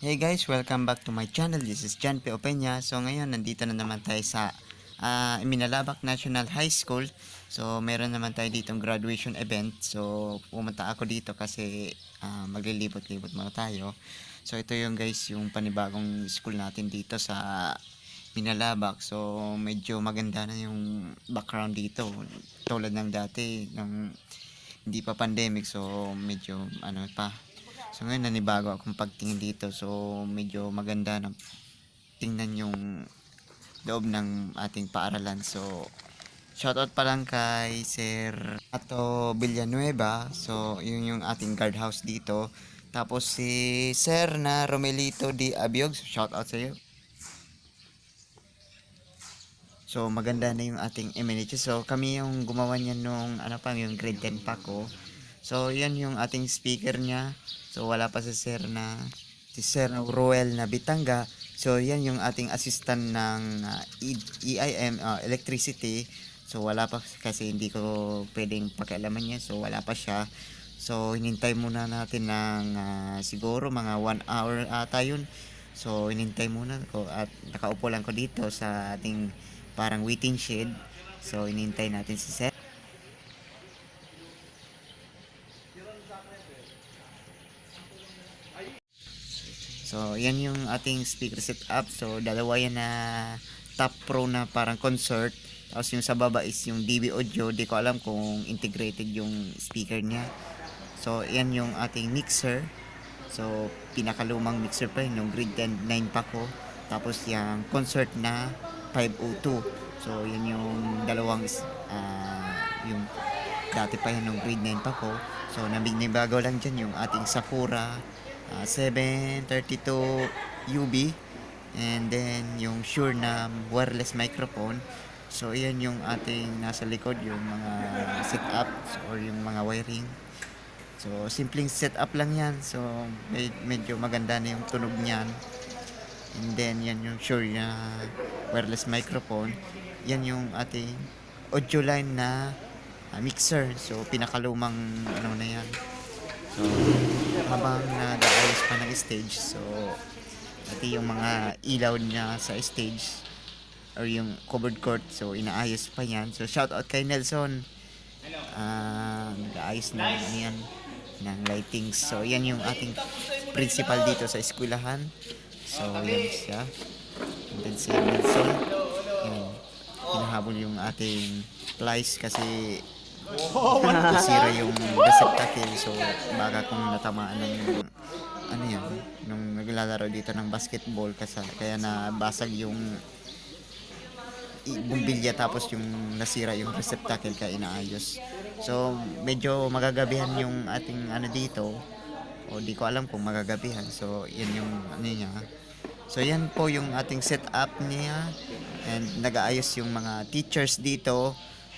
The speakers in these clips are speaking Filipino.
Hey guys, welcome back to my channel. This is John P. Opeña. So ngayon, nandito na naman tayo sa Minalabak National High School. So meron naman tayo ditong graduation event. So pumunta ako dito kasi maglilibot-libot muna tayo. So ito yung guys, yung panibagong school natin dito sa Minalabak. So medyo maganda na yung background dito. Tulad ng dati, ng hindi pa pandemic. So medyo ano pa. So ngayon nanibago akong pagtingin dito. So medyo maganda na tingnan yung loob ng ating paaralan. So shoutout pa lang kay Sir Ato Villanueva. So yun yung ating guardhouse dito. Tapos si Sir na Romelito Di Abiog. Shoutout sa iyo. So maganda na yung ating amenities. So kami yung gumawa niya nung ano pa, yung grade 10 pa ko. So yan yung ating speaker niya. So wala pa si Sir Roel na Bitanga. So yan yung ating assistant ng EIM electricity. So wala pa kasi hindi ko pwedeng pakialaman niya. So wala pa siya. So hinintay muna natin ng siguro mga 1 hour ata yun. So hinintay muna ko at nakaupo lang ko dito sa ating parang waiting shed. So hinintay natin si Sir. So, yan yung ating speaker setup. So, dalawa yan na top pro na parang concert. Tapos yung sa baba is yung DB audio. Di ko alam kung integrated yung speaker niya. So, yan yung ating mixer. So, pinakalumang mixer pa yun. Yung grade 10, 9 pa ko. Tapos yung concert na 502. So, yan yung dalawang yung dati pa yan yung grade 9 pa ko. So, nabignibago lang dyan yung ating Sakura 732 UB, and then yung Shure na wireless microphone. So iyan yung ating nasa likod, yung mga setup or yung mga wiring. So simpleng setup lang yan. So medyo maganda na yung tunog niyan. And then yan yung Shure na wireless microphone. Yan yung ating audio line na mixer. So pinakalumang ano na yan. So, habang nag-aayos pa ng stage, so pati yung mga ilaw niya sa stage or yung covered court, so inaayos pa yan. So shout out kay Nelson, nag-aayos na yan ng lightings. So yan yung ating principal dito sa eskwelahan. So yan siya. And then si Nelson, yan, hinahabol yung ating plies kasi sira yung receptacle. So baka kung natamaan ng ano yan, nung naglalaro dito ng basketball kasi kaya nabasag yung bumbilya, tapos yung nasira yung receptacle kaya inaayos. So medyo magagabihan yung ating ano dito, o di ko alam kung magagabihan. So yan yung ano niya. So yan po yung ating setup niya, and nag-aayos yung mga teachers dito.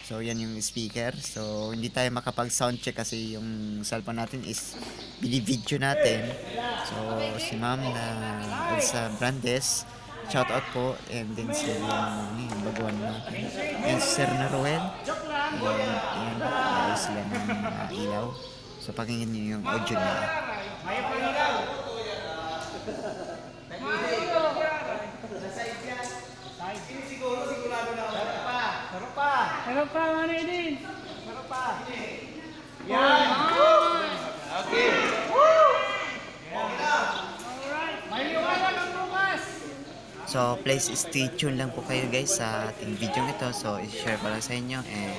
So yan yung speaker. So hindi tayo makapag sound check kasi yung cellphone natin is bini-video natin. So si Ma'am na Elsa Brandes, shout out po. And then si yung baguhan natin, and si Sir na Roel, and ayos sila ng ilaw. So pakinggan niyo yung audio nila. Sarap pa, ano din? Sarap pa. Yan! Okay. Alright. May liwanag ang bukas. So please stay tuned lang po kayo guys sa ating video ito. So i-share ko lang sa inyo, and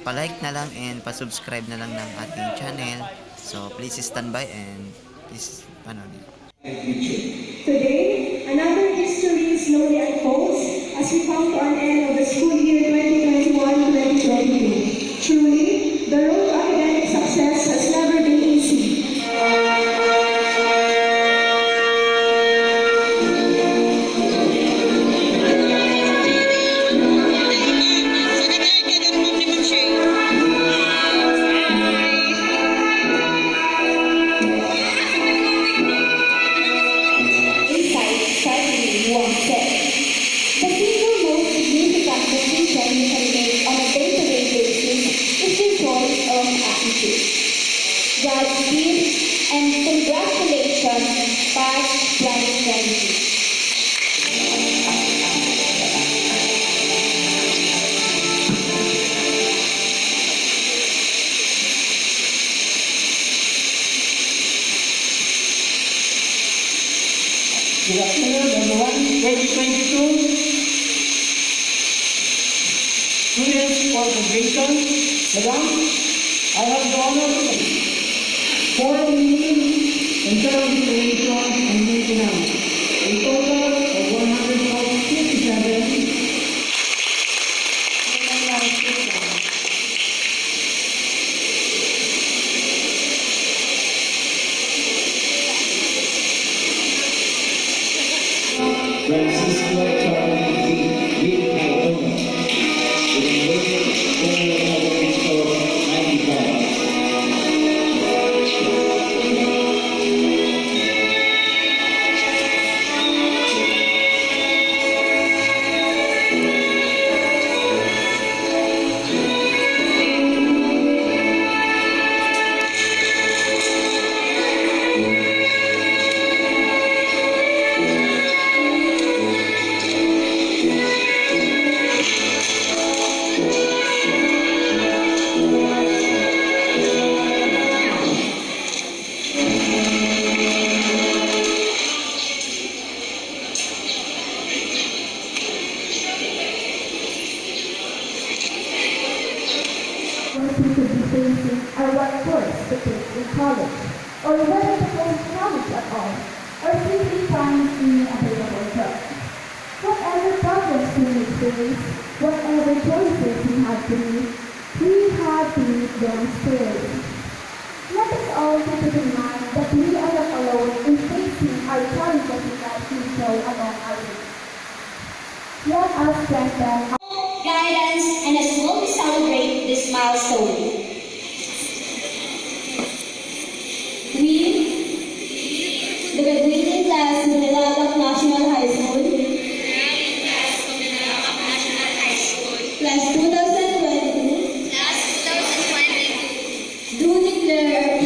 pa-like na lang and pa-subscribe na lang ng ating channel. So please stand by and please panoodin. Today, another history slowly unfolds as we come to an end of the school year 2021-2022. Truly, the road to academic success has never been easy. Inside, starting with one set. The single most significant decision Good afternoon, everyone. 2022 students for graduation. Madam, I have the honor for the meeting in terms of graduation and maintenance. A total of 157. Francisco Charles Lee Cardona, with a weight of 95. What we could be facing are what course to take in college, or whether to go to college at all, or simply find any available job. Whatever problems we may face, whatever choices we have to make, we have to meet them squarely. Let us all keep it in mind that we are not alone in facing our challenges in life we know among others. Let us strengthen guidance, and as well we celebrate this milestone. We, the graduating class of Manilalac National High School, class 2022, do declare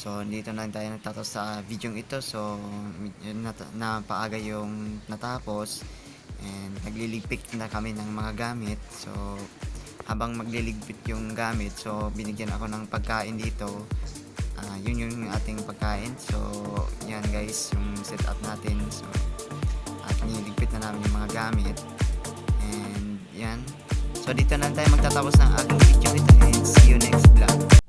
So, dito na tayo nagtatapos sa video ito. So, napaaga yung natapos. And nagliligpit na kami ng mga gamit. So, habang magliligpit yung gamit, so binigyan ako ng pagkain dito. Yun yung ating pagkain. So, yan guys, yung setup natin. So, at niligpit na namin yung mga gamit. And yan. So dito na tayo magtatapos ng ating video ito and see you next vlog.